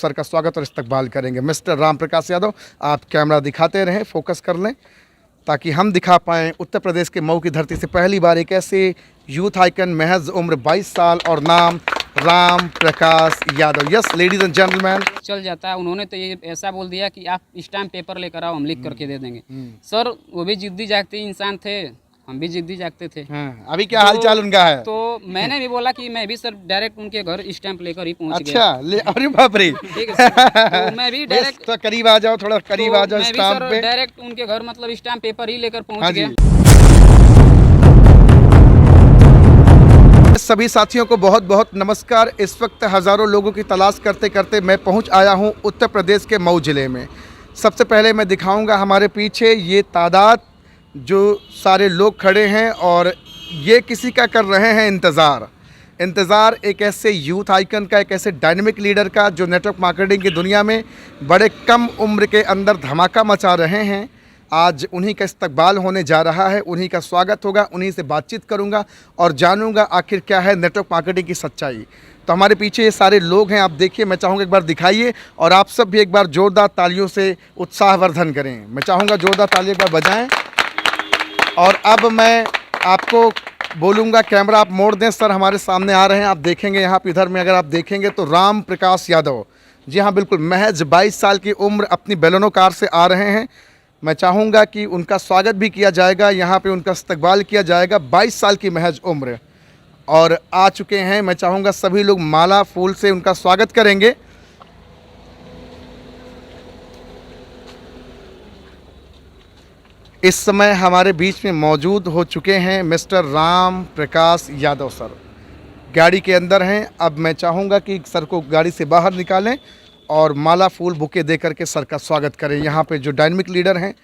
Sir का स्वागत और इस्तकबाल करेंगे। मिस्टर राम प्रकाश यादव, आप कैमरा दिखाते रहें, फोकस कर लें ताकि हम दिखा पाएँ उत्तर प्रदेश के मऊ की धरती से पहली बार एक ऐसे यूथ आइकन, महज उम्र 22 साल और नाम Ram Prakash Yadav. Yes ladies and gentleman. चल जाता है। उन्होंने तो ये ऐसा बोल दिया कि आप स्टैम्प पेपर लेकर आओ, हम लिख करके दे देंगे। सर वो भी जिद्दी जागते इंसान थे, हम भी जिद्दी जागते थे। हाँ, अभी क्या हाल चाल उनका है? तो मैंने भी बोला कि मैं भी सर डायरेक्ट उनके घर स्टैम्प लेकर ही पहुंच अच्छा, गया। ले अरे बाप रे। ठीक है सर, तो मैं भी डायरेक्ट तो करीब आ जाओ, थोड़ा करीब आ जाओ स्टाम्प पे। डायरेक्ट उनके घर मतलब स्टैम्प पेपर ही लेकर हाँ पहुंच जी। गया। सभी साथियों को बहुत बहुत नमस्कार। इस वक्त हज़ारों लोगों की तलाश करते करते मैं पहुंच आया हूं उत्तर प्रदेश के मऊ ज़िले में। सबसे पहले मैं दिखाऊंगा हमारे पीछे ये तादाद, जो सारे लोग खड़े हैं और ये किसी का कर रहे हैं इंतज़ार एक ऐसे यूथ आइकन का, एक ऐसे डायनेमिक लीडर का जो नेटवर्क मार्केटिंग की दुनिया में बड़े कम उम्र के अंदर धमाका मचा रहे हैं। आज उन्हीं का इस्तकबाल होने जा रहा है, उन्हीं का स्वागत होगा, उन्हीं से बातचीत करूंगा और जानूंगा आखिर क्या है नेटवर्क मार्केटिंग की सच्चाई। तो हमारे पीछे ये सारे लोग हैं, आप देखिए। मैं चाहूँगा एक बार दिखाइए और आप सब भी एक बार ज़ोरदार तालियों से उत्साहवर्धन करें। मैं चाहूँगा ज़ोरदार ताली एक बार बजाएँ। और अब मैं आपको बोलूँगा, कैमरा आप मोड़ दें। सर हमारे सामने आ रहे हैं, आप देखेंगे यहाँ पे, इधर में अगर आप देखेंगे तो राम प्रकाश यादव, जी हाँ बिल्कुल, महज 22 साल की उम्र अपनी बेलेनो कार से आ रहे हैं। मैं चाहूँगा कि उनका स्वागत भी किया जाएगा, यहाँ पे उनका इस्तकबाल किया जाएगा। 22 साल की महज उम्र और आ चुके हैं। मैं चाहूँगा सभी लोग माला फूल से उनका स्वागत करेंगे। इस समय हमारे बीच में मौजूद हो चुके हैं मिस्टर राम प्रकाश यादव सर, गाड़ी के अंदर हैं। अब मैं चाहूँगा कि सर को गाड़ी से बाहर निकालें और माला फूल बुके दे करके सर का स्वागत करें। यहाँ पे जो डायनेमिक लीडर हैं,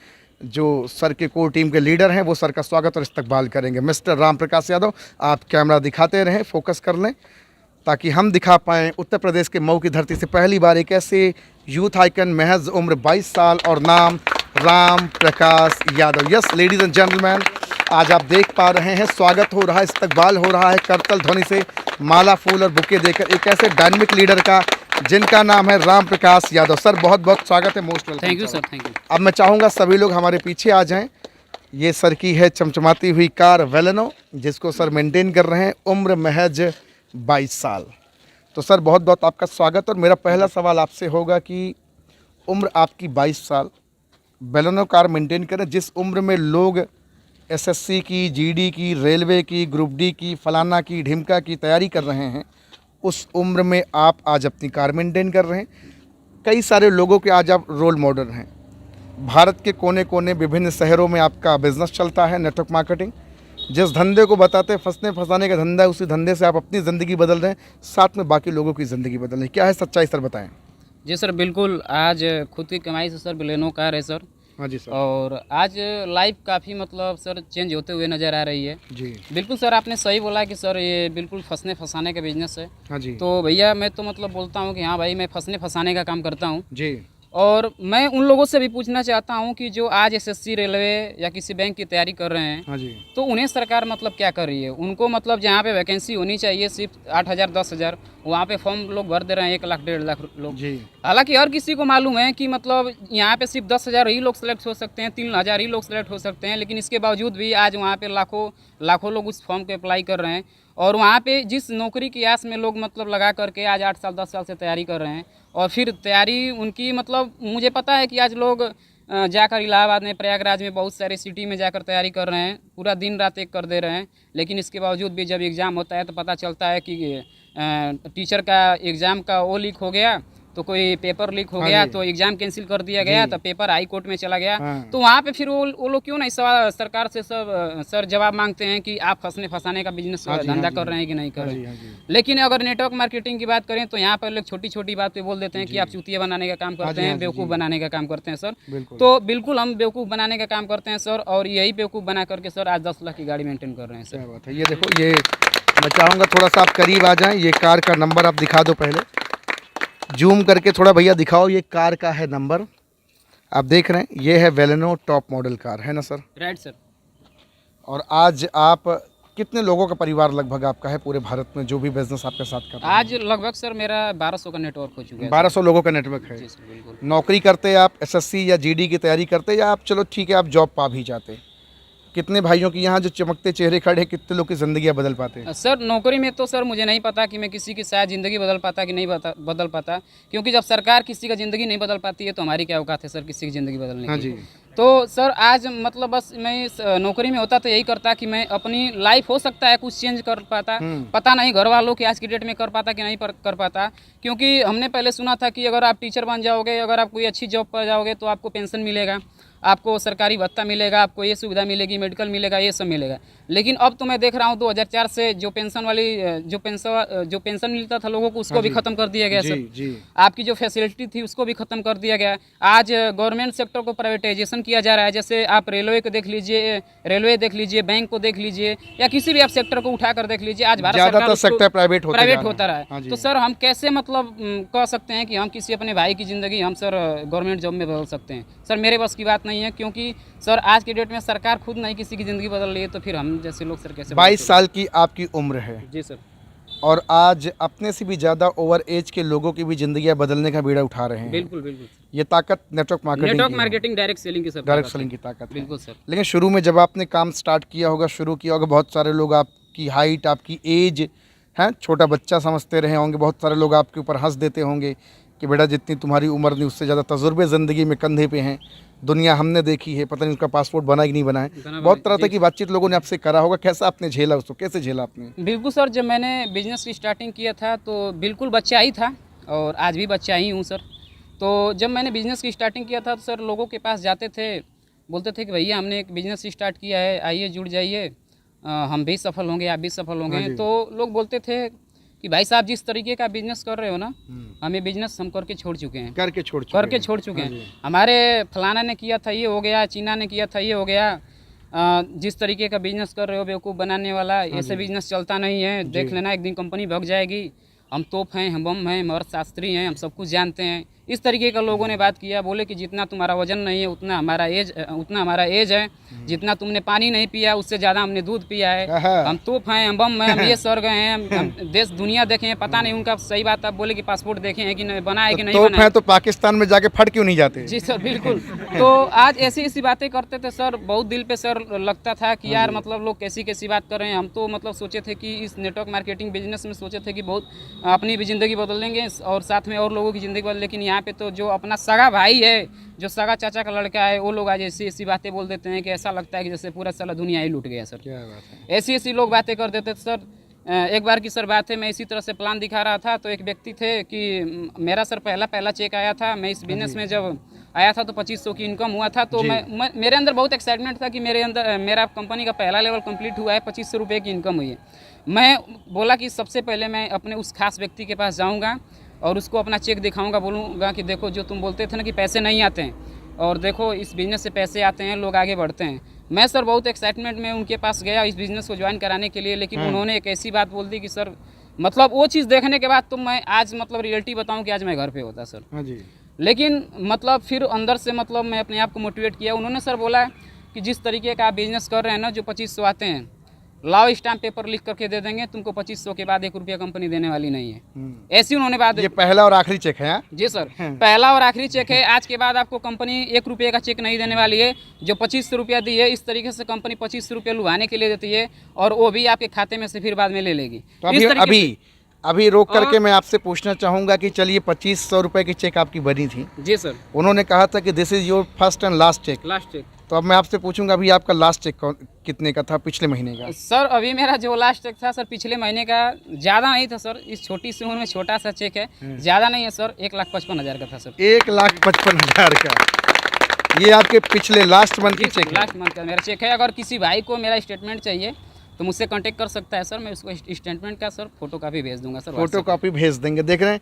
जो सर के कोर टीम के लीडर हैं, वो सर का स्वागत और इस्तकबाल करेंगे। मिस्टर राम प्रकाश यादव, आप कैमरा दिखाते रहें, फोकस कर लें ताकि हम दिखा पाएँ उत्तर प्रदेश के मऊ की धरती से पहली बार एक ऐसे यूथ आइकन, महज उम्र 22 साल और नाम Ram Prakash Yadav. Yes ladies and gentleman, आज आप देख पा रहे हैं स्वागत हो रहा है, इस्तकबाल हो रहा है करतल ध्वनि से, माला फूल और बुके देकर एक ऐसे डायनेमिक लीडर का जिनका नाम है राम प्रकाश यादव। सर बहुत बहुत स्वागत है, most welcome. Thank you sir, thank you. अब मैं चाहूँगा सभी लोग हमारे पीछे आ जाएं। ये सर की है चमचमाती हुई कार वेलेनो, जिसको सर मेंटेन कर रहे हैं, उम्र महज 22 साल। तो सर बहुत बहुत आपका स्वागत। और मेरा पहला सवाल आपसे होगा कि उम्र आपकी 22 साल, बेलेनो कार मेंटेन करें, जिस उम्र में लोग एसएससी की, जीडी की, रेलवे की, ग्रुप डी की, फलाना की, ढिमका की तैयारी कर रहे हैं, उस उम्र में आप आज अपनी कार मेंटेन कर रहे हैं। कई सारे लोगों के आज आप रोल मॉडल हैं। भारत के कोने कोने, विभिन्न शहरों में आपका बिजनेस चलता है, नेटवर्क मार्केटिंग। जिस धंधे को बताते हैं फंसने फंसाने का धंधा है, उसी धंधे से आप अपनी ज़िंदगी बदल रहे हैं, साथ में बाकी लोगों की ज़िंदगी बदल रहे हैं। क्या है सच्चाई सर, बताएं। जी सर बिल्कुल, आज खुद की कमाई से सर बेलेनो कार है सर। हाँ जी सर। और आज लाइफ काफ़ी मतलब सर चेंज होते हुए नज़र आ रही है। जी बिल्कुल सर, आपने सही बोला कि सर ये बिल्कुल फंसने फंसाने का बिजनेस है। हाँ जी। तो भैया मैं तो मतलब बोलता हूँ कि हाँ भाई, मैं फंसने फंसाने का काम करता हूँ। जी। और मैं उन लोगों से भी पूछना चाहता हूँ कि जो आज एसएससी, रेलवे या किसी बैंक की तैयारी कर रहे हैं, हाँ जी। तो उन्हें सरकार मतलब क्या कर रही है? उनको मतलब जहाँ पे वैकेंसी होनी चाहिए सिर्फ 8,000 10,000, वहाँ पे फॉर्म लोग भर दे रहे हैं 1 लाख 1.5 लाख लोग। जी। हालांकि हर किसी को मालूम है कि मतलब यहाँ पे सिर्फ 10,000 ही लोग सेलेक्ट हो सकते हैं, 3,000 ही लोग सेलेक्ट हो सकते हैं, लेकिन इसके बावजूद भी आज वहाँ पे लाखों लोग उस फॉर्म को अप्लाई कर रहे हैं। और वहाँ पे जिस नौकरी की आस में लोग मतलब लगा करके आज 8 साल 10 साल से तैयारी कर रहे हैं, और फिर तैयारी उनकी मतलब मुझे पता है कि आज लोग जाकर इलाहाबाद में, प्रयागराज में, बहुत सारी सिटी में जाकर तैयारी कर रहे हैं, पूरा दिन रात एक कर दे रहे हैं, लेकिन इसके बावजूद भी जब एग्ज़ाम होता है तो पता चलता है कि टीचर का एग्ज़ाम का वो लीक हो गया, तो कोई पेपर लीक हो गया, तो एग्ज़ाम कैंसिल कर दिया गया, तो पेपर हाई कोर्ट में चला गया। तो वहाँ पे फिर वो लोग क्यों नहीं सवाल सरकार से सब सर जवाब मांगते हैं कि आप फंसने फंसाने का बिजनेस धंधा कर रहे हैं कि नहीं कर रहे हैं। लेकिन अगर नेटवर्क मार्केटिंग की बात करें तो यहाँ पर लोग छोटी छोटी बात पे बोल देते हैं कि आप चूतिया बनाने का काम करते हैं, बेवकूफ़ बनाने का काम करते हैं सर। तो बिल्कुल हम बेवकूफ़ बनाने का काम करते हैं सर, और यही बेवकूफ़ बना करके सर आज 10 लाख की गाड़ी मेंटेन कर रहे हैं सर। क्या बात है। ये देखो, ये मैं चाहूँगा थोड़ा सा आप करीब आ जाएं। ये कार का नंबर आप दिखा दो, पहले जूम करके थोड़ा भैया दिखाओ। ये कार का है नंबर, आप देख रहे हैं, ये है वेलेनो टॉप मॉडल कार, है ना सर? Right sir. और आज आप कितने लोगों का परिवार लगभग आपका है पूरे भारत में जो भी बिजनेस आपके साथ कर रहे हैं? आज लगभग सर मेरा 1200 का नेटवर्क हो चुका है। 1200 लोगों का नेटवर्क है। जी सर बिल्कुल। नौकरी करते आप एसएससी या जीडी की तैयारी करते या आप चलो ठीक है आप जॉब पा भी जाते? कितने भाइयों की यहाँ जो चमकते चेहरे खड़े हैं, कितने लोग की ज़िंदगी बदल पाते हैं? सर नौकरी में तो सर मुझे नहीं पता कि मैं किसी की शायद ज़िंदगी बदल पाता कि नहीं बदल पाता, क्योंकि जब सरकार किसी का ज़िंदगी नहीं बदल पाती है तो हमारी क्या औकात है सर किसी की ज़िंदगी बदलने हाँ की। जी। तो सर आज मतलब बस मैं इस नौकरी में होता तो यही करता कि मैं अपनी लाइफ हो सकता है कुछ चेंज कर पाता, पता नहीं घर वालों की आज की डेट में कर पाता कि नहीं कर पाता, क्योंकि हमने पहले सुना था कि अगर आप टीचर बन जाओगे, अगर आप कोई अच्छी जॉब पर जाओगे तो आपको पेंशन मिलेगा, आपको सरकारी भत्ता मिलेगा, आपको ये सुविधा मिलेगी, मेडिकल मिलेगा, ये सब मिलेगा। लेकिन अब तो मैं देख रहा हूँ 2004 से जो पेंशन वाली जो पेंशन मिलता था लोगों को उसको भी ख़त्म कर दिया गया जी, सर। जी। आपकी जो फैसिलिटी थी उसको भी ख़त्म कर दिया गया। आज गवर्नमेंट सेक्टर को प्राइवेटाइजेशन किया जा रहा है। जैसे आप रेलवे को देख लीजिए, बैंक को देख लीजिए, या किसी भी आप सेक्टर को उठाकर देख लीजिए, आज भारत ज़्यादातर सरकार सेक्टर प्राइवेट होता रहा हाँ है। जी। तो सर हम कैसे मतलब कह सकते हैं कि हम किसी अपने भाई की ज़िंदगी हम सर गवर्नमेंट जॉब में बदल सकते हैं? सर मेरे बस की बात नहीं है, क्योंकि सर आज की डेट में सरकार खुद नहीं किसी की ज़िंदगी बदल रही है, तो फिर हम जैसे लोग सर कैसे 22 साल की आपकी उम्र है जी सर और आज अपने से भी ज़्यादा ओवर एज के लोगों की भी ज़िंदगी बदलने का बीड़ा उठा रहे हैं। बिल्कुल बिल्कुल। ये ताकत नेटवर्क मार्केटिंग डायरेक्ट सेलिंग की सर डायरेक्ट सेलिंग की ताकत है। बिल्कुल सर। लेकिन शुरू में जब आपने काम स्टार्ट किया होगा, बहुत सारे लोग आपकी हाइट, आपकी एज है छोटा बच्चा समझते रहे होंगे, बहुत सारे लोग आपके ऊपर हंस देते होंगे कि बेटा जितनी तुम्हारी उम्र नहीं उससे ज़्यादा तजुर्बे ज़िंदगी में कंधे पे हैं, दुनिया हमने देखी है, पता नहीं उसका पासपोर्ट बना कि नहीं बना है। बहुत तरह तरह की बातचीत लोगों ने आपसे करा होगा, कैसा आपने झेला उसको, कैसे झेला आपने? बिल्कुल सर, जब मैंने बिजनेस की स्टार्टिंग किया था तो बिल्कुल बच्चा ही था और आज भी बच्चा ही हूँ सर। तो जब मैंने बिज़नेस की स्टार्टिंग किया था तो सर लोगों के पास जाते थे, बोलते थे कि भैया हमने एक बिज़नेस स्टार्ट किया है, आइए जुड़ जाइए, हम भी सफल होंगे, आप भी सफल होंगे। तो लोग बोलते थे कि भाई साहब जिस तरीके का बिजनेस कर रहे हो ना, हम ये बिजनेस हम करके छोड़ चुके हैं, करके छोड़ चुके हैं। हमारे फलाना ने किया था ये हो गया, चीना ने किया था ये हो गया, जिस तरीके का बिजनेस कर रहे हो बेवकूफ़ बनाने वाला, ऐसे बिजनेस चलता नहीं है, देख लेना एक दिन कंपनी भग जाएगी, हम तोप हैं, हम बम हैं, हम अर्थशास्त्री हैं, हम सब कुछ जानते हैं। इस तरीके का लोगों ने बात किया। बोले कि जितना तुम्हारा वजन नहीं है उतना हमारा एज है, जितना तुमने पानी नहीं पिया उससे ज़्यादा हमने दूध पिया है, हम तोप हैं, हम बम हैं, हम ये स्वर्ग हैं, हम देश दुनिया देखे हैं। पता नहीं उनका सही बात, आप बोले कि पासपोर्ट देखे हैं कि नहीं, बना है कि नहीं बना है। तो पाकिस्तान में जाके फट क्यों नहीं जाते? जी सर बिल्कुल। तो आज ऐसी ऐसी बातें करते थे सर, बहुत दिल पे सर लगता था कि यार मतलब लोग कैसी कैसी बात कर रहे हैं। हम तो मतलब सोचे थे कि इस नेटवर्क मार्केटिंग बिजनेस में सोचे थे कि बहुत अपनी भी ज़िंदगी बदल देंगे और साथ में और लोगों की ज़िंदगी बदल। लेकिन यहाँ पे तो जो अपना सगा भाई है, जो सगा चाचा का लड़का है, वो लोग आज ऐसी ऐसी बातें बोल देते हैं कि ऐसा लगता है कि जैसे पूरा साला दुनिया ही लूट गया सर। क्या बात है। ऐसी ऐसी लोग बातें कर देते थे सर। एक बार की सर बात है, मैं इसी तरह से प्लान दिखा रहा था तो एक व्यक्ति थे कि मेरा सर पहला चेक आया था। मैं इस बिजनेस में जब आया था तो 2500 की इनकम हुआ था। तो मेरे अंदर बहुत एक्साइटमेंट था कि मेरा कंपनी का पहला लेवल कंप्लीट हुआ है, 2500 रुपये की इनकम हुई है। मैं बोला कि सबसे पहले मैं अपने उस खास व्यक्ति के पास जाऊँगा और उसको अपना चेक दिखाऊंगा, बोलूँगा कि देखो जो तुम बोलते थे ना कि पैसे नहीं आते हैं, और देखो इस बिज़नेस से पैसे आते हैं, लोग आगे बढ़ते हैं। मैं सर बहुत एक्साइटमेंट में उनके पास गया इस बिज़नेस को ज्वाइन कराने के लिए, लेकिन उन्होंने एक ऐसी बात बोल दी कि सर मतलब वो चीज़ देखने के बाद तो मैं आज मतलब रियलिटी बताऊँ कि आज मैं घर पे होता सर। हाँ जी। लेकिन मतलब फिर अंदर से मतलब मैं अपने आप को मोटिवेट किया। उन्होंने सर बोला कि जिस तरीके का आप बिज़नेस कर रहे हैं ना, जो 2500 आते हैं, लाओ स्टाम्प पेपर लिख करके दे देंगे तुमको, 2500 के बाद 1 रुपया कंपनी देने वाली नहीं है। ऐसी उन्होंने बात। ये पहला और आखिरी चेक है? जी सर, पहला और आखिरी चेक है। आज के बाद आपको कंपनी 1 रुपये का चेक नहीं देने वाली है। जो 2500 रुपया दी है, इस तरीके से कंपनी 2500 रुपये लुभाने के लिए देती है और वो भी आपके खाते में से फिर बाद में ले लेगी। तो अभी रोक करके मैं आपसे पूछना चाहूँगा कि चलिए 2500 रुपये की चेक आपकी बनी थी। जी सर। उन्होंने कहा था कि this is your first and last cheque. तो अब मैं आपसे पूछूंगा अभी आपका लास्ट चेक कितने का था, पिछले महीने का? सर अभी मेरा जो लास्ट चेक था सर पिछले महीने का ज़्यादा नहीं था सर। इस छोटी सी उम्र में छोटा सा चेक है, ज़्यादा नहीं है सर, 1,55,000 का था सर। 1,55,000 का ये आपके पिछले लास्ट मंथ की चेक? लास्ट मंथ का मेरा चेक है। अगर किसी भाई को मेरा स्टेटमेंट चाहिए तो मुझसे कांटेक्ट कर सकता है सर। मैं उसको स्टेटमेंट का सर फोटो कॉपी भेज दूंगा सर। फोटो कॉपी भेज देंगे। देख रहे हैं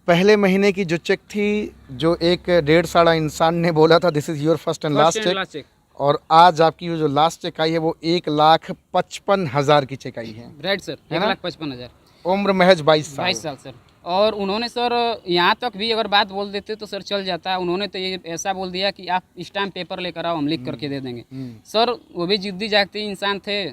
पहले महीने की जो चेक थी, जो एक 1.5 साल इंसान ने बोला था this is your first and last cheque, और आज आपकी जो लास्ट चेक आई है वो 1,55,000 की चेक आई है। Right sir, 1,55,000। उम्र महज 22 साल सर। और उन्होंने सर यहाँ तक भी अगर बात बोल देते तो सर चल जाता। उन्होंने तो ये ऐसा बोल दिया कि आप स्टाम्प पेपर लेकर आओ, हम लिख करके दे देंगे। सर वो भी जिद्दी जागती इंसान थे,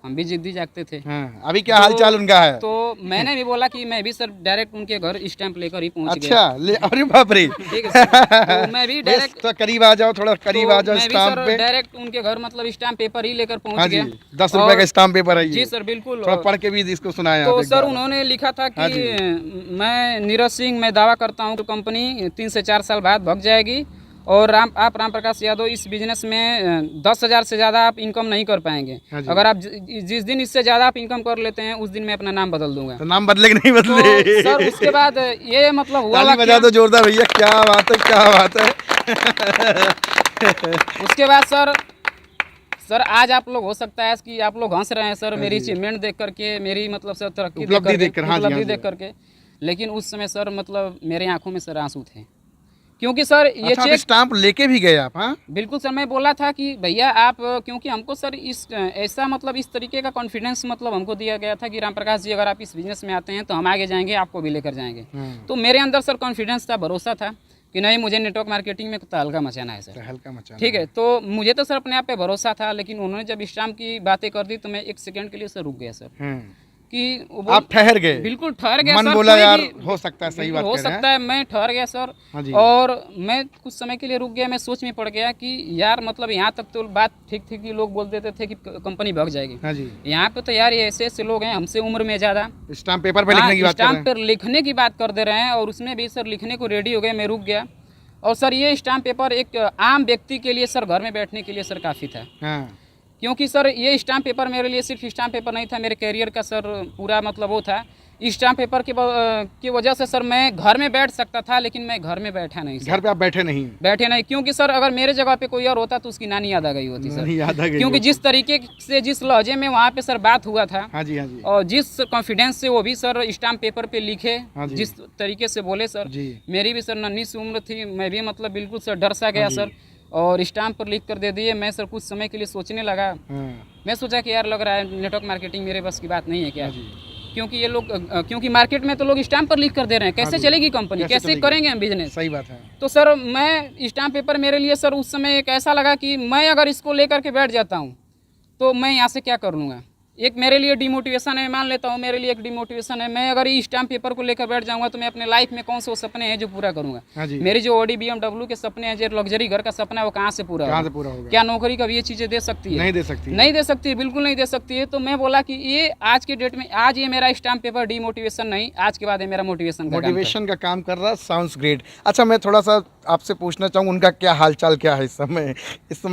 हम भी जिद्दी जागते थे। हाँ, अभी क्या हाल चाल उनका है? तो मैंने भी बोला कि मैं भी सर डायरेक्ट उनके घर स्टैंप लेकर ही पहुंच अच्छा ले, अरे बाप रे। ठीक है सर। तो मैं भी डायरेक्ट तो करीब आ जाओ, थोड़ा करीब आ जाओ मैं भी स्टाम्प सर पे। डायरेक्ट उनके घर मतलब स्टैम्प पेपर ही लेकर पहुंच हाँ जी, गया। 10 रुपए का स्टाम्प पेपर है ये। जी सर बिल्कुल। थोड़ा पढ़ के भी इसको सुनाया तो आप एक सर बार। उन्होंने लिखा था हाँ कि मैं नीरज सिंह, मैं दावा करता हूँ कि कंपनी 3 से 4 साल बाद भग जाएगी और आप राम प्रकाश यादव इस बिजनेस में 10,000 से ज़्यादा आप इनकम नहीं कर पाएंगे। हाँ जी। अगर आप जिस दिन इससे ज़्यादा आप इनकम कर लेते हैं उस दिन मैं अपना नाम बदल दूंगा। तो नाम बदले कि नहीं तो बदले? सर उसके बाद ये मतलब हुआ ताली बजा दो जोरदार भैया, क्या बात है, क्या बात है। उसके बाद सर आज आप लोग हो सकता है कि आप लोग हंस रहे हैं सर मेरी अचीवमेंट देख करके, मेरी मतलब सर तरक्की उपलब्धि देखकर, हाँ जी, हाँ उपलब्धि जी। देख करके, लेकिन उस समय सर मतलब मेरे आंखों में सर आंसू थे, क्योंकि सर ये अच्छा, चेक स्टाम्प लेके भी गए आप? हाँ बिल्कुल सर। मैं बोला था कि भैया आप, क्योंकि हमको सर इस ऐसा मतलब इस तरीके का कॉन्फिडेंस मतलब हमको दिया गया था कि राम प्रकाश जी अगर आप इस बिजनेस में आते हैं तो हम आगे जाएंगे, आपको भी लेकर जाएंगे। तो मेरे अंदर सर कॉन्फिडेंस था, भरोसा था कि नहीं मुझे नेटवर्क मार्केटिंग में तहलका मचाना है सर। हल्का मचाना। ठीक है, तो मुझे तो सर अपने आप पे भरोसा था, लेकिन उन्होंने जब स्टाम्प की बातें कर दी तो मैं 1 सेकंड के लिए सर रुक गया सर कि आप ठहर गए? बिल्कुल ठहर गया मन सर। बोला कोई यार भी हो सकता है, सही बात हो कह रहे हैं। सकता है, मैं ठहर गया सर। हाँ जी। और मैं कुछ समय के लिए रुक गया, मैं सोच में पड़ गया कि यार मतलब यहाँ तक तो बात ठीक थी कि लोग बोल देते थे कि कंपनी भाग जाएगी। हाँ जी। यहाँ पे तो यार ये ऐसे ऐसे लोग हैं हमसे उम्र में ज़्यादा, स्टाम्प पेपर पे लिखने की बात कर रहे स्टाम्प पर लिखने की बात कर दे रहे हैं और उसमें भी सर लिखने को रेडी हो गए, मैं रुक गया। और सर ये स्टाम्प पेपर एक आम व्यक्ति के लिए सर घर में बैठने के लिए सर काफ़ी था। हाँ। क्योंकि सर ये स्टाम्प पेपर मेरे लिए सिर्फ स्टाम्प पेपर नहीं था, मेरे करियर का सर पूरा मतलब वो था। स्टाम्प पेपर की वजह से सर मैं घर में बैठ सकता था, लेकिन मैं घर में बैठा नहीं सर। घर पे आप बैठे नहीं? क्योंकि सर अगर मेरे जगह पे कोई और होता तो उसकी नानी याद आ गई होती सर। याद आ गई क्योंकि जिस तरीके से जिस लहजे में वहाँ पे सर बात हुआ था, हाँ जी, हाँ जी। और जिस कॉन्फिडेंस से वो भी सर स्टाम्प पेपर पे लिखे, हाँ जी। जिस तरीके से बोले सर, जी। मेरी भी सर नन्ही सी उम्र थी, मैं भी मतलब बिल्कुल सर डर सा गया सर, और स्टाम्प पर लिख कर दे दिए। मैं सर कुछ समय के लिए सोचने लगा, मैं सोचा कि यार लग रहा है नेटवर्क मार्केटिंग मेरे बस की बात नहीं है क्या, क्योंकि ये लोग क्योंकि मार्केट में तो लोग स्टाम्प पर लिख कर दे रहे हैं, कैसे चलेगी कंपनी, कैसे करेंगे हम बिजनेस। सही बात है। तो सर मैं स्टाम्प पेपर मेरे लिए सर उस समय एक ऐसा लगा कि मैं अगर इसको लेकर के बैठ जाता हूँ तो मैं यहाँ से क्या कर लूँगा। एक मेरे लिए डिमोटिवेशन है, मान लेता हूँ मेरे लिए एक डिमोटिवेशन है। मैं अगर ये स्टाम्प पेपर को लेकर बैठ जाऊंगा तो मैं अपने लाइफ में कौन से वो सपने हैं जो पूरा करूंगा। हाँ जी। मेरी जो ऑडी BMW के सपने हैं, जो लग्जरी घर का सपना है, वो कहाँ से पूरा होगा? क्या नौकरी कभी ये चीज़ें दे सकती है? नहीं दे सकती, नहीं दे सकती, बिल्कुल नहीं दे सकती है। तो मैं बोला कि ये आज के डेट में, आज ये मेरा स्टाम्प पेपर डिमोटिवेशन नहीं, आज के बाद ये मेरा मोटिवेशन का काम कर रहा है। Sounds great. अच्छा, मैं थोड़ा सा आपसे पूछना चाहूँगा, उनका क्या हालचाल क्या है इस समय?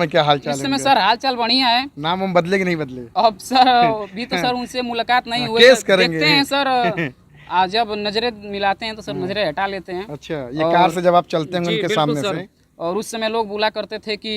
क्या हालचाल है? इस समय सर हालचाल बढ़िया है। नाम हम बदले कि नहीं बदले? अब सर अभी तो सर उनसे मुलाकात नहीं हुई, केस करेंगे। देखते हैं सर। जब नजरें मिलाते हैं तो सर नजरें हटा लेते हैं। अच्छा, ये कार से जब आप चलते हैं उनके सामने से? और उस समय लोग बोला करते थे कि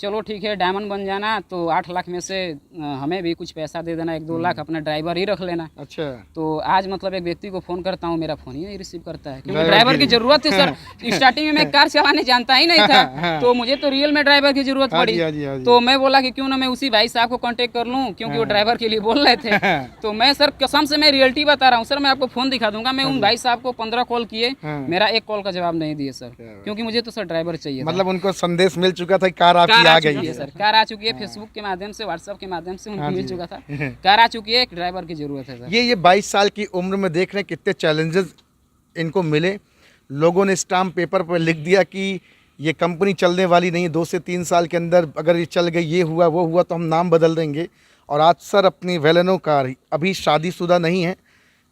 चलो ठीक है डायमंड बन जाना तो 8 लाख में से हमें भी कुछ पैसा दे देना, 1-2 लाख अपना ड्राइवर ही रख लेना। अच्छा। तो आज मतलब एक व्यक्ति को फ़ोन करता हूँ, मेरा फ़ोन ही नहीं रिसीव करता है, क्योंकि ड्राइवर की ज़रूरत थी सर। स्टार्टिंग में मैं कार चलाने जानता ही नहीं था, तो मुझे तो रियल में ड्राइवर की ज़रूरत पड़ी। तो मैं बोला कि क्यों ना मैं उसी भाई साहब को कॉन्टेक्ट कर लूँ, क्योंकि वो ड्राइवर के लिए बोल रहे थे। तो मैं सर कसम से मैं रियलिटी बता रहा हूँ सर, मैं आपको फ़ोन दिखा दूंगा। मैं उन भाई साहब को 15 कॉल किए, मेरा एक कॉल का जवाब नहीं दिए सर, क्योंकि मुझे तो सर ड्राइवर चाहिए। मतलब उनको संदेश मिल चुका था, कार आपकी आ गई है सर, कार आ चुकी है। फेसबुक के माध्यम से, व्हाट्सएप के माध्यम से उनको मिल चुका था, कार आ चुकी है, एक ड्राइवर की जरूरत है सर। ये 22 साल की उम्र में देख रहे हैं कितने चैलेंजेस इनको मिले। लोगों ने स्टाम्प पेपर पर लिख दिया कि ये कंपनी चलने वाली नहीं है, 2 से 3 साल के अंदर अगर ये चल गई, ये हुआ वो हुआ, तो हम नाम बदल देंगे। और आज सर अपनी वेलेनो कार, अभी शादीशुदा नहीं है,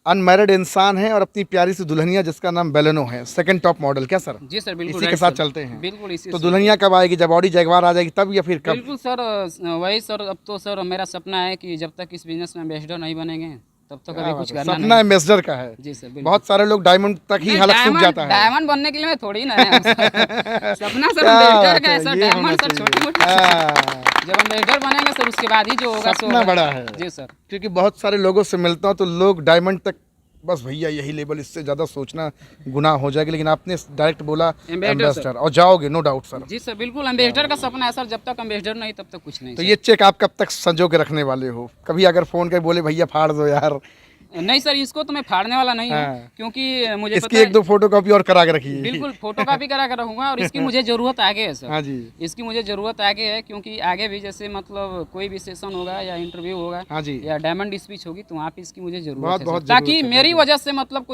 अनमैरिड इंसान है, और अपनी प्यारी सी दुल्हनिया जिसका नाम बेलेनो है, सेकंड टॉप मॉडल। क्या सर? जी सर, बिल्कुल इसी के साथ चलते हैं। बिल्कुल इसी। तो दुल्हनिया कब आएगी? जब ऑडी जगवार आ जाएगी तब, या फिर कब? बिल्कुल सर, वही सर। अब तो सर मेरा सपना है कि जब तक इस बिजनेस में एम्बेसडर नहीं बनेंगे तब तक अभी कुछ करना नहीं। सपना एम्बेसडर का है? जी सर, बहुत सारे लोग डायमंड तक ही हलक सूख जाता है। डायमंड बनने के लिए मैं थोड़ी ना है सपना सर एम्बेसडर का है सर। डायमंड सर छोटी मोटी, जब एम्बेसडर बनेंगे सर उसके बाद ही जो होगा सपना बड़ा है। जी सर, क्योंकि बहुत सारे लोगों से मिलता हूँ तो लोग डायमंड तक, बस भैया यही लेवल, इससे ज़्यादा सोचना गुनाह हो जाएगा। लेकिन आपने डायरेक्ट बोला एम्बेसडर, और जाओगे नो डाउट सर। जी सर, बिल्कुल एम्बेसडर का सपना है सर। जब तक एम्बेसडर नहीं तब तक कुछ नहीं। तो ये चेक आप कब तक संजो के रखने वाले हो? कभी अगर फ़ोन कर बोले भैया फाड़ दो यार, नहीं सर, इसको तो मैं फाड़ने वाला नहीं हाँ। हूँ, क्योंकि मुझे इसकी पता है। एक दो फोटो कॉपी और करा के रखिए। बिल्कुल फोटो कॉपी करा कर रखूंगा, और इसकी मुझे ज़रूरत आगे है सर। हाँ जी। इसकी मुझे ज़रूरत आगे है, क्योंकि आगे भी जैसे मतलब कोई भी सेशन होगा या इंटरव्यू होगा हाँ जी। या डायमंड स्पीच होगी, तो वहाँ पे इसकी मुझे ज़रूरत बहुत है बहुत सर। ताकि ज़रूरत है, मेरी बहुत वजह से मतलब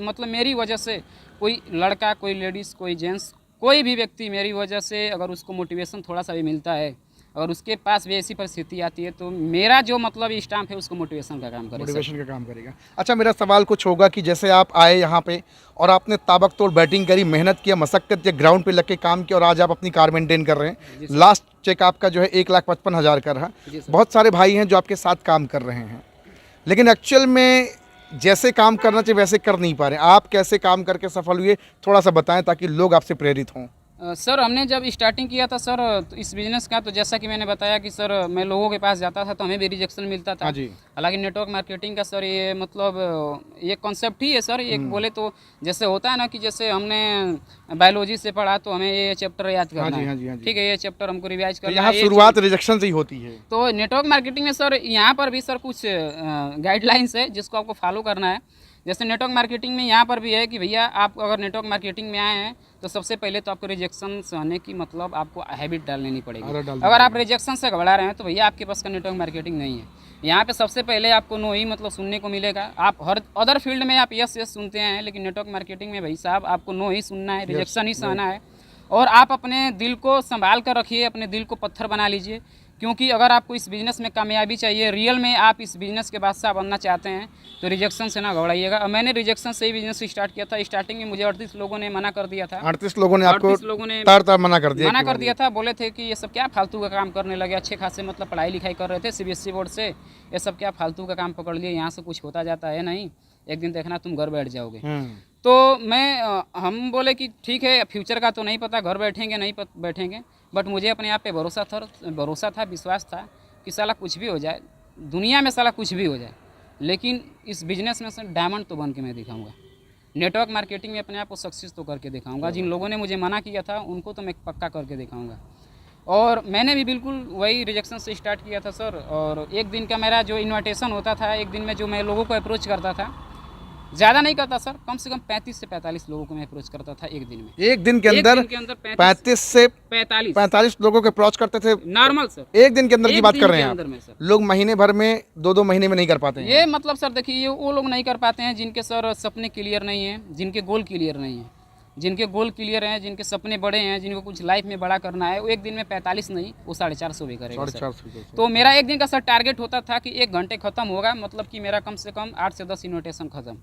मतलब मेरी वजह से कोई लड़का, कोई लेडीज़, कोई जेंट्स, कोई भी व्यक्ति मेरी वजह से अगर उसको मोटिवेशन थोड़ा सा भी मिलता है, अगर उसके पास भी ऐसी परिस्थिति आती है, तो मेरा जो मतलब स्टाम्प है उसको मोटिवेशन का काम करे सर। मोटिवेशन का काम करेगा। अच्छा, मेरा सवाल कुछ होगा कि जैसे आप आए यहाँ पे और आपने ताबकतोड़ बैटिंग करी, मेहनत किया, मशक्कत किया, ग्राउंड पे लग के काम किया और आज आप अपनी कार मेंटेन कर रहे हैं। लास्ट चेक आपका जो है 1,55,000 का रहा। जी सर। बहुत सारे भाई हैं जो आपके साथ काम कर रहे हैं, लेकिन एक्चुअल में जैसे काम करना चाहिए वैसे कर नहीं पा रहे। आप कैसे काम करके सफल हुए, थोड़ा सा बताएं ताकि लोग आपसे प्रेरित हों। सर हमने जब स्टार्टिंग किया था सर, तो इस बिज़नेस का, तो जैसा कि मैंने बताया कि सर मैं लोगों के पास जाता था तो हमें भी रिजेक्शन मिलता था। हाँ जी। हालांकि नेटवर्क मार्केटिंग का सर ये मतलब ये कॉन्सेप्ट ही है सर। एक बोले तो जैसे होता है ना कि जैसे हमने बायोलॉजी से पढ़ा तो हमें ये चैप्टर याद हाँ करना जी, है। हाँ जी, हाँ जी। ठीक है, ये चैप्टर हमको रिवाइज तो करना यहाँ है। शुरुआत रिजेक्शन से ही होती है। तो नेटवर्क मार्केटिंग में सर यहाँ पर भी सर कुछ गाइडलाइंस है जिसको आपको फॉलो करना है। जैसे नेटवर्क मार्केटिंग में यहाँ पर भी है कि भैया आप अगर नेटवर्क मार्केटिंग में आए हैं तो सबसे पहले तो आपको रिजेक्शन सहने की मतलब आपको हैबिट डाल लेनी पड़ेगी। आदत डालनी अगर आप रिजेक्शन से घबरा रहे हैं तो भैया आपके पास का नेटवर्क मार्केटिंग नहीं है। यहाँ पे सबसे पहले आपको नो ही मतलब सुनने को मिलेगा। आप हर अदर फील्ड में आप यस यस सुनते हैं, लेकिन नेटवर्क मार्केटिंग में भाई साहब आपको नो ही सुनना है, रिजेक्शन ही सहना है। और आप अपने दिल को संभाल कर रखिए, अपने दिल को पत्थर बना लीजिए, क्योंकि अगर आपको इस बिज़नेस में कामयाबी चाहिए, रियल में आप इस बिज़नेस के बादशाह बनना चाहते हैं, तो रिजेक्शन से ना घबराइएगा। और मैंने रिजेक्शन से ही बिज़नेस स्टार्ट किया था। स्टार्टिंग में मुझे 38 लोगों ने मना कर दिया था। 38 लोगों ने आपको 38 लोगों ने तार तार मना कर दिया। मना कर दिया था। बोले थे कि ये सब क्या फालतू का काम करने लगे, अच्छे खासे मतलब पढ़ाई लिखाई कर रहे थे सीबीएसई बोर्ड से, ये सब क्या फालतू का काम पकड़ लिए, यहाँ से कुछ होता जाता है नहीं, एक दिन देखना तुम घर बैठ जाओगे। तो हम बोले कि ठीक है, फ्यूचर का तो नहीं पता, घर बैठेंगे नहीं बैठेंगे, बट मुझे अपने आप पे भरोसा था, विश्वास था कि साला कुछ भी हो जाए, दुनिया में साला कुछ भी हो जाए, लेकिन इस बिज़नेस में से डायमंड तो बन के मैं दिखाऊंगा। नेटवर्क मार्केटिंग में अपने आप को सक्सेस तो करके दिखाऊंगा। जिन लोगों ने मुझे मना किया था उनको तो मैं पक्का करके दिखाऊंगा। और मैंने भी बिल्कुल वही रिजेक्शन से स्टार्ट किया था सर। और एक दिन का मेरा जो इन्विटेशन होता था, एक दिन में जो मैं लोगों को अप्रोच करता था, ज़्यादा नहीं करता सर, कम से कम 35 से 45 लोगों को मैं अप्रोच करता था एक दिन में। एक दिन के अंदर 35 से 45 लोगों के अप्रोच करते थे नॉर्मल सर। एक दिन के अंदर की बात कर रहे हैं आप। में सर लोग महीने भर में 2-2 महीने में नहीं कर पाते हैं। ये मतलब सर देखिए, ये वो लोग नहीं कर पाते हैं जिनके सर सपने क्लियर नहीं है, जिनके गोल क्लियर नहीं है। जिनके गोल क्लियर हैं, जिनके सपने बड़े हैं, जिनको कुछ लाइफ में बड़ा करना है, वो एक दिन में 45 नहीं, वो 450 भी करेगा सर। 450। तो मेरा एक दिन का सर टारगेट होता था कि 1 घंटे खत्म होगा, मतलब कि मेरा कम से कम 8 से 10 इन्विटेशन खत्म।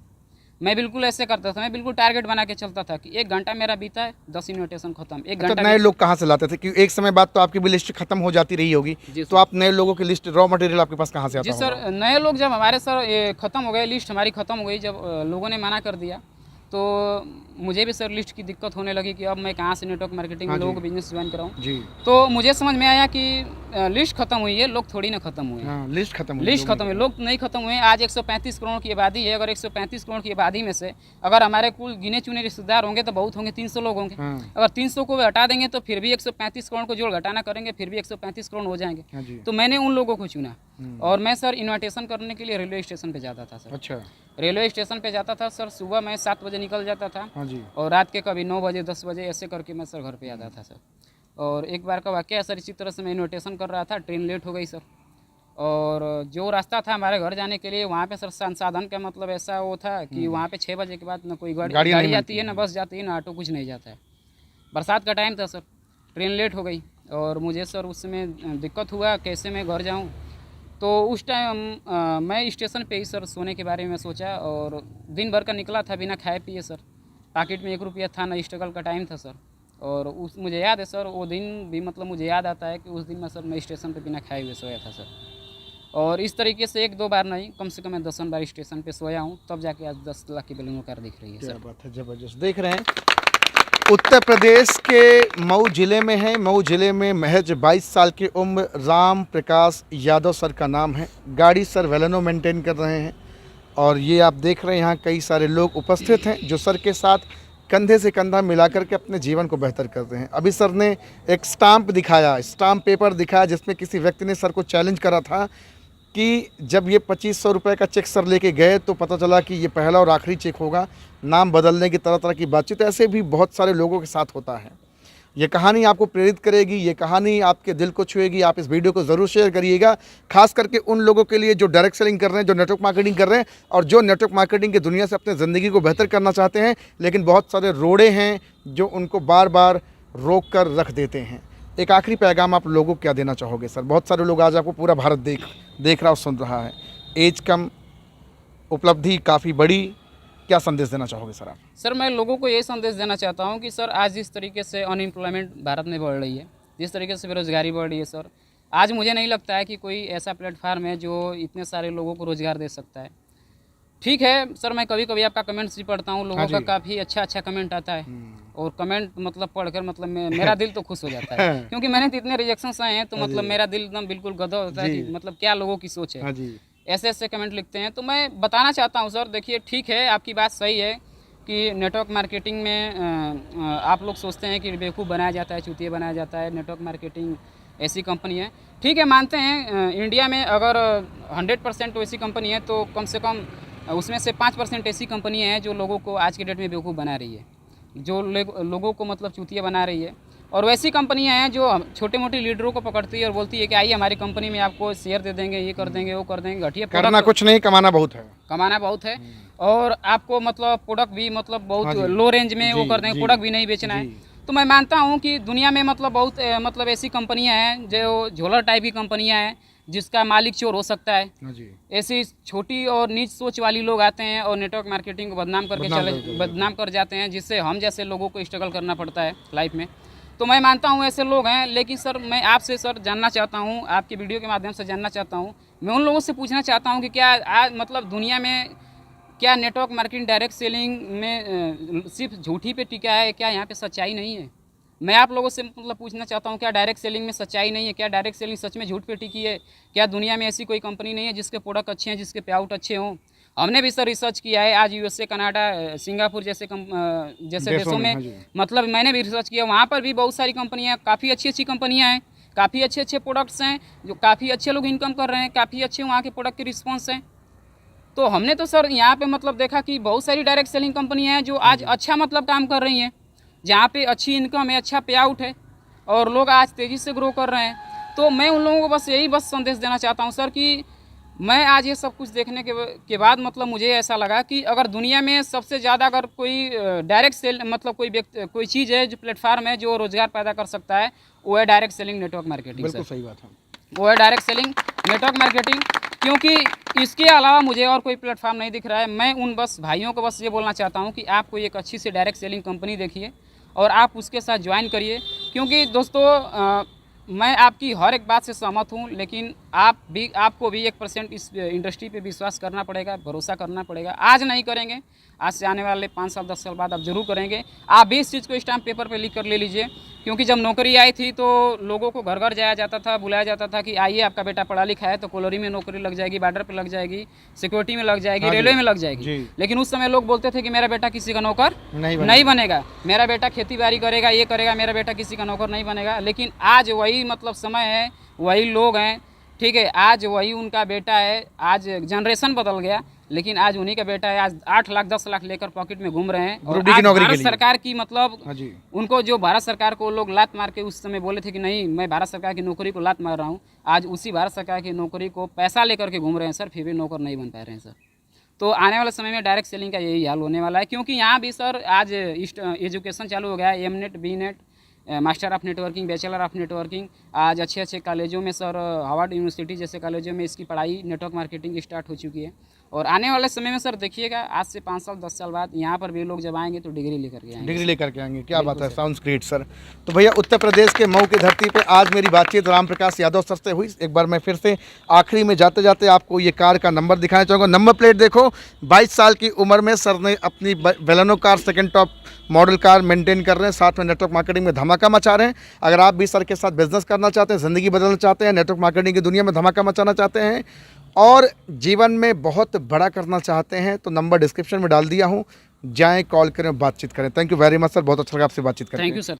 मैं बिल्कुल ऐसे करता था, मैं बिल्कुल टारगेट बना के चलता था कि 1 घंटा मेरा बीता है, 10 इन्विटेशन खत्म। 1 घंटा नए लोग कहाँ से लाते थे? क्योंकि एक समय बाद तो आपकी भी लिस्ट खत्म हो जाती रही होगी, तो आप नए लोगों की लिस्ट, रॉ मटेरियल आपके पास कहाँ से आता जी सर, नए लोग जब हमारे सर ये ख़त्म हो गए, लिस्ट हमारी ख़त्म हो गई, जब लोगों ने मना कर दिया, तो मुझे भी सर लिस्ट की दिक्कत होने लगी कि अब मैं कहाँ से नेटवर्क मार्केटिंग में लोगों को बिजनेस ज्वाइन कराऊँ जी। तो मुझे समझ में आया कि लिस्ट खत्म हुई है, लोग थोड़ी ना खत्म हुए हैं। लिस्ट खत्म हुई, लोग नहीं खत्म हुए। आज 135 करोड़ की आबादी है। अगर 135 करोड़ की आबादी में से अगर हमारे कुल गिने चुने रिश्तेदार होंगे तो बहुत होंगे, 300 लोग होंगे। अगर 300 को हटा देंगे तो फिर भी 135 करोड़ को जोड़ घटाना करेंगे, फिर भी 135 करोड़ हो जाएंगे। तो मैंने उन लोगों को चुना और मैं सर इन्विटेशन करने के लिए रेलवे स्टेशन पे जाता था सर। अच्छा। रेलवे स्टेशन पे जाता था सर, सुबह मैं 7 बजे निकल जाता था। हाँ जी। और रात के कभी 9 बजे 10 बजे ऐसे करके मैं सर घर पे आता था सर। और एक बार का वाकया है सर, इसी तरह से मैं इन्विटेशन कर रहा था, ट्रेन लेट हो गई सर। और जो रास्ता था हमारे घर जाने के लिए, वहाँ पे सर संसाधन का मतलब ऐसा वो था कि वहाँ पे 6 बजे के बाद ना कोई गाड़ी जाती है, ना बस जाती है, ना ऑटो, कुछ नहीं जाता है। बरसात का टाइम था सर, ट्रेन लेट हो गई और मुझे सर उस समय दिक्कत हुआ कैसे मैं घर जाऊँ। तो उस टाइम मैं स्टेशन पे ही सर सोने के बारे में सोचा और दिन भर का निकला था बिना खाए पिए सर। पॉकेट में 1 रुपया था ना, स्ट्रगल का टाइम था सर। और उस मुझे याद है सर, वो दिन भी मतलब मुझे याद आता है कि उस दिन मैं स्टेशन पे बिना खाए हुए सोया था सर। और इस तरीके से 1-2 बार नहीं, कम से कम मैं 10 बार स्टेशन पे सोया हूँ, तब जाके आज 10 लाख की बलेनो कार दिख रही है सर। क्या बात है, ज़बरदस्त। देख रहे हैं उत्तर प्रदेश के मऊ ज़िले में है। मऊ ज़िले में महज 22 साल की उम्र राम प्रकाश यादव सर का नाम है। गाड़ी सर वेलेनो मेंटेन कर रहे हैं और ये आप देख रहे हैं यहाँ कई सारे लोग उपस्थित हैं जो सर के साथ कंधे से कंधा मिलाकर के अपने जीवन को बेहतर करते हैं। अभी सर ने एक स्टाम्प पेपर दिखाया जिसमें किसी व्यक्ति ने सर को चैलेंज करा था कि जब ये 2500 रुपये का चेक सर लेके गए तो पता चला कि ये पहला और आखिरी चेक होगा, नाम बदलने की तरह तरह की बातचीत, ऐसे भी बहुत सारे लोगों के साथ होता है। ये कहानी आपको प्रेरित करेगी, ये कहानी आपके दिल को छुएगी। आप इस वीडियो को ज़रूर शेयर करिएगा, खास करके उन लोगों के लिए जो डायरेक्ट सेलिंग कर रहे हैं, जो नेटवर्क मार्केटिंग कर रहे हैं और जो नेटवर्क मार्केटिंग की दुनिया से अपनी ज़िंदगी को बेहतर करना चाहते हैं, लेकिन बहुत सारे रोड़े हैं जो उनको बार बार रोक कर रख देते हैं। एक आखिरी पैगाम आप लोगों को क्या देना चाहोगे सर? बहुत सारे लोग आज आपको पूरा भारत देख रहा और सुन रहा है, एज कम, उपलब्धि काफ़ी बड़ी, क्या संदेश देना चाहोगे सर आप? सर मैं लोगों को ये संदेश देना चाहता हूँ कि सर आज जिस तरीके से अनएम्प्लॉयमेंट भारत में बढ़ रही है, जिस तरीके से बेरोज़गारी बढ़ रही है सर, आज मुझे नहीं लगता है कि कोई ऐसा प्लेटफार्म है जो इतने सारे लोगों को रोज़गार दे सकता है। ठीक है सर, मैं कभी कभी आपका कमेंट्स भी पढ़ता हूँ, लोगों का काफ़ी अच्छा कमेंट आता है और कमेंट मतलब पढ़कर मतलब मेरा दिल तो खुश हो जाता है क्योंकि मैंने तो इतने रिजेक्शंस आए हैं तो मतलब मेरा दिल एकदम बिल्कुल गदर होता है कि मतलब क्या लोगों की सोच है, ऐसे ऐसे कमेंट लिखते हैं। तो मैं बताना चाहता हूँ सर, देखिए ठीक है आपकी बात सही है कि नेटवर्क मार्केटिंग में आप लोग सोचते हैं कि बेवकूफ़ बनाया जाता है, चूतिया बनाया जाता है, नेटवर्क मार्केटिंग ऐसी कंपनी है। ठीक है मानते हैं इंडिया में अगर 100% वैसी कंपनी है तो कम से कम उसमें से 5% ऐसी कंपनी है जो लोगों को आज के डेट में बेवकूफ़ बना रही है, जो लोगों को मतलब चूतिया बना रही है। और वैसी कंपनियां हैं जो छोटे मोटे लीडरों को पकड़ती है और बोलती है कि आइए हमारी कंपनी में आपको शेयर दे देंगे, ये कर देंगे, वो कर देंगे। घटिया करना कुछ नहीं, कमाना बहुत है। कमाना बहुत है और आपको मतलब प्रोडक्ट भी मतलब बहुत लो रेंज में वो कर देंगे, प्रोडक्ट भी नहीं बेचना है। तो मैं मानता हूँ कि दुनिया में मतलब बहुत मतलब ऐसी कंपनियाँ हैं जो झोलर टाइप की कंपनियाँ हैं जिसका मालिक चोर हो सकता है। ऐसी छोटी और नीच सोच वाली लोग आते हैं और नेटवर्क मार्केटिंग को बदनाम कर जाते हैं, जिससे हम जैसे लोगों को स्ट्रगल करना पड़ता है लाइफ में। तो मैं मानता हूँ ऐसे लोग हैं। लेकिन सर मैं आपसे सर जानना चाहता हूँ, आपकी वीडियो के माध्यम से जानना चाहता हूँ, मैं उन लोगों से पूछना चाहता हूँ कि क्या आज मतलब दुनिया में क्या नेटवर्क मार्केटिंग डायरेक्ट सेलिंग में सिर्फ झूठी पे टिका है, क्या यहाँ पे सच्चाई नहीं है? मैं आप लोगों से मतलब पूछना चाहता हूँ, क्या डायरेक्ट सेलिंग में सच्चाई नहीं है? क्या डायरेक्ट सेलिंग सच में झूठ पे टिकी है? क्या दुनिया में ऐसी कोई कंपनी नहीं है जिसके प्रोडक्ट अच्छे हैं, जिसके पे आउट अच्छे हों? हमने भी सर रिसर्च किया है। आज यूएसए, कनाडा, सिंगापुर जैसे देशों में मतलब मैंने भी रिसर्च किया, वहाँ पर भी बहुत सारी कंपनियाँ, काफ़ी अच्छी कंपनियाँ हैं, काफ़ी अच्छे प्रोडक्ट्स हैं, जो काफ़ी अच्छे लोग इनकम कर रहे हैं, काफ़ी अच्छे वहाँ के प्रोडक्ट के रिस्पॉन्स हैं। तो हमने तो सर यहाँ पे मतलब देखा कि बहुत सारी डायरेक्ट सेलिंग कंपनियाँ हैं जो आज अच्छा मतलब काम कर रही हैं, जहाँ पे अच्छी इनकम है, अच्छा पे आउट है और लोग आज तेज़ी से ग्रो कर रहे हैं। तो मैं उन लोगों को बस यही संदेश देना चाहता हूँ सर कि मैं आज ये सब कुछ देखने के बाद मतलब मुझे ऐसा लगा कि अगर दुनिया में सबसे ज़्यादा अगर कोई डायरेक्ट सेल मतलब कोई चीज़ है जो प्लेटफार्म है जो रोज़गार पैदा कर सकता है, वो है डायरेक्ट सेलिंग नेटवर्क मार्केटिंग। बिल्कुल सही बात है, वो है डायरेक्ट सेलिंग नेटवर्क मार्केटिंग, क्योंकि इसके अलावा मुझे और कोई प्लेटफार्म नहीं दिख रहा है। मैं उन बस भाइयों को बस ये बोलना चाहता हूँ कि आप कोई एक अच्छी सी डायरेक्ट सेलिंग कंपनी देखिए और आप उसके साथ ज्वाइन करिए, क्योंकि दोस्तों मैं आपकी हर एक बात से सहमत हूँ, लेकिन आपको भी 1% इस इंडस्ट्री पे विश्वास करना पड़ेगा, भरोसा करना पड़ेगा। आज नहीं करेंगे, आज से आने वाले 5 साल 10 साल बाद आप जरूर करेंगे। आप भी इस चीज़ को स्टाम्प पेपर पे लिख कर ले लीजिए, क्योंकि जब नौकरी आई थी तो लोगों को घर घर जाया जाता था, बुलाया जाता था कि आइए आपका बेटा पढ़ा लिखा है तो कॉलोनी में नौकरी लग जाएगी, बॉर्डर पे लग जाएगी, सिक्योरिटी में लग जाएगी, रेलवे में लग जाएगी। लेकिन उस समय लोग बोलते थे कि मेरा बेटा किसी का नौकर नहीं बनेगा, मेरा बेटा खेती बाड़ी करेगा, ये करेगा, मेरा बेटा किसी का नौकर नहीं बनेगा। लेकिन आज वही मतलब समय है, वही लोग हैं, ठीक है, आज वही उनका बेटा है। आज जनरेशन बदल गया, लेकिन आज उन्हीं का बेटा है, आज 8 लाख 10 लाख लेकर पॉकेट में घूम रहे हैं। और आज भारत सरकार की मतलब उनको जो भारत सरकार को लोग लात मार के उस समय बोले थे कि नहीं मैं भारत सरकार की नौकरी को लात मार रहा हूँ, आज उसी भारत सरकार की नौकरी को पैसा लेकर के घूम रहे हैं सर, फिर भी नौकर नहीं बन पा रहे हैं सर। तो आने वाले समय में डायरेक्ट सेलिंग का यही हाल होने वाला है, क्योंकि यहाँ भी सर आज एजुकेशन चालू हो गया है, MNet, BNet, master of networking, bachelor of networking. आज अच्छे कॉलेजों में सर हार्वर्ड यूनिवर्सिटी जैसे कॉलेजों में इसकी पढ़ाई नेटवर्क मार्केटिंग स्टार्ट हो चुकी है। और आने वाले समय में सर देखिएगा, आज से 5 साल 10 साल बाद यहाँ पर भी लोग जब आएंगे तो डिग्री लेकर के आएंगे। क्या बात है, साउंड्स ग्रेट सर। तो भैया उत्तर प्रदेश के मऊ की धरती पे आज मेरी बातचीत राम प्रकाश यादव सर से हुई। एक बार मैं फिर से आखिरी में जाते जाते आपको ये कार का नंबर दिखाना चाहूँगा। नंबर प्लेट देखो, 22 साल की उम्र में सर ने अपनी Baleno car second top model car maintain कर रहे हैं, साथ में नेटवर्क मार्केटिंग में धमाका मचा रहे हैं। अगर आप भी सर के साथ बिजनेस करना चाहते हैं, ज़िंदगी बदलना चाहते हैं, नेटवर्क मार्केटिंग की दुनिया में धमाका मचाना चाहते हैं और जीवन में बहुत बड़ा करना चाहते हैं, तो नंबर डिस्क्रिप्शन में डाल दिया हूँ, जाएं, कॉल करें, बातचीत करें। Thank you very much sir, बहुत अच्छा लगा आपसे बातचीत करें। Thank you sir.